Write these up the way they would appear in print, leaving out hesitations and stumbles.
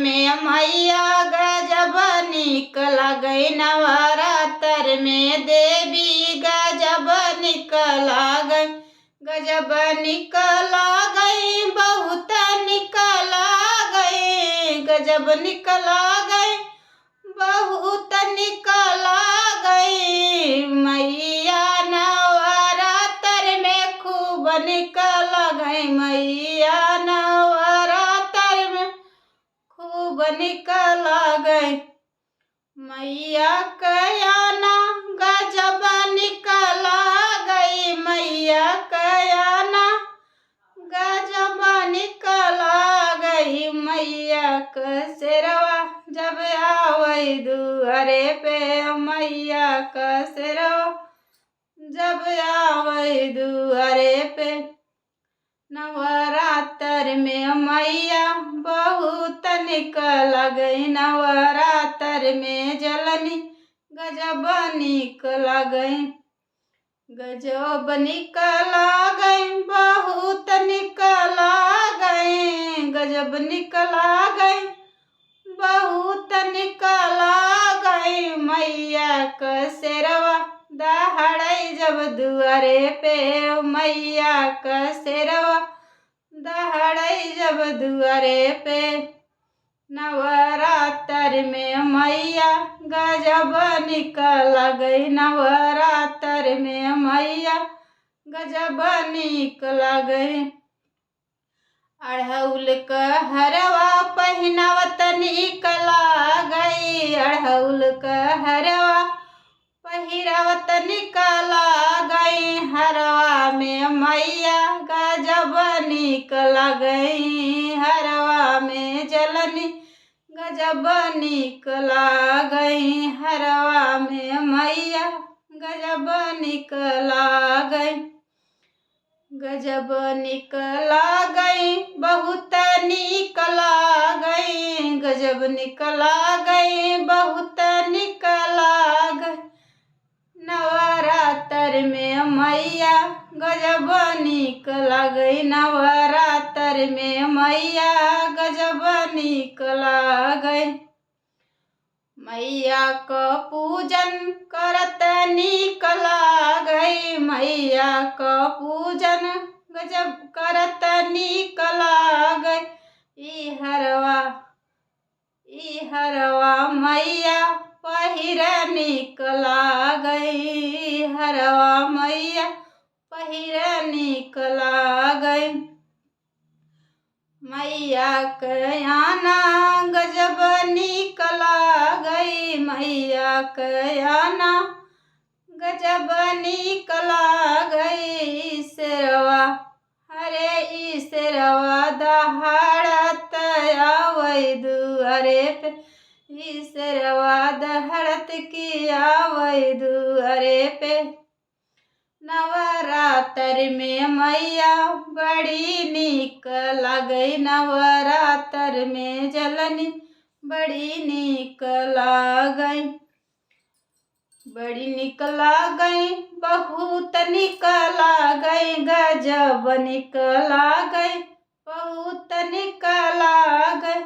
में मैया गजब निक लगै नवरात्र में देवी गजब निक लगै गजब निक लगै बहुत निक लगै गजब निक लगै बहुत निक लगै मैया नवरात्र में खूब निक लगै मैया नवरात्र में खूब निक लगै मैया कयाना गजब निक लगै मैया कयाना गजब निक लगै मैया क शेरवा जब आवे दुआरे पे मैया क शेरवा जब आवे दुआरे पे नवरात्र में मैया बहुत निक लगै नवरात्र में जलनी गजब निक लगै गजब निक लगै बहुत निक लगै गजब निक लगै बहुत निक लगै मैया क शेरवा दहाड़ै जब दुआरे पे मैया क शेरवा दहाड़ै जब दुआरे पे नवरात्र में मैया गजब निक लगै नवरात्र में मैया गजब निक लगै अड़हुल क हरवा पहिनावत निक लगै अड़हुल क हरवा पहिरावत निक लगै हरवा में मैया गजब निक लगै हरवा में जलनी गजब निक लगै हरवा में मैया गजब निक लगै गजब निक लगै बहुत निक लगै गजब निक लगै बहुत निक लगै नवरात्र में मैया गजब निक लगै नवरात्र में मैया गजब निक लगै मैया क पूजन करत निक लगै मैया क पूजन गजब करत निक लगै ई हरवा मैया पहिर निक लगै हरवा मैया पहिर निक लगै मैया कयाना गजब निक लगै मैया कयाना गजब निक लगै शेरवा हरे ई शेरवा दहाड़त आवे दुआरे पे ई शेरवा दहाड़त की आवे दुआरे पे नवरात्र में मैया बड़ी निक लगै नवरात्र में जलनी बड़ी निक लगै बड़ी निक लगै बहुत निक लगै गजब निक लगै बहुत निक लगै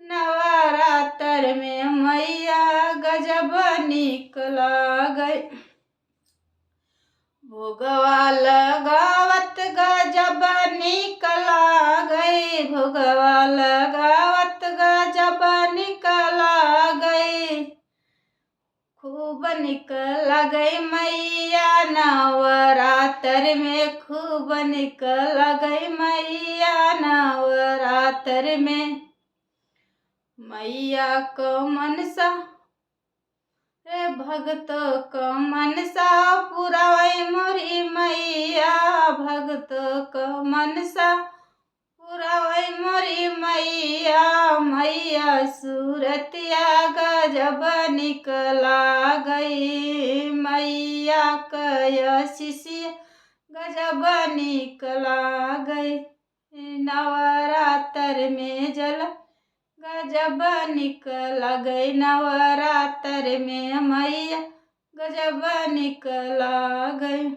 नवरात्र में मैया गजब निक लगै भोगवा लगावत गजब निक लगै भोगवा लगावत गजब निक लगै खूब निक लगै मैया नवरात्र में खूब निक लगै मैया नवरात्र में मैया क मनसा रे भगत क मनसा पुरावै मोरी मैया भगत क मनसा पुरावै मोरी मैया मैया सूरतिया गजब निक लगै मैया क शिष्य गजब निक लगै नवरात्र में जल गजब निक लगै नवरात्र में मैया गजब निक लगै।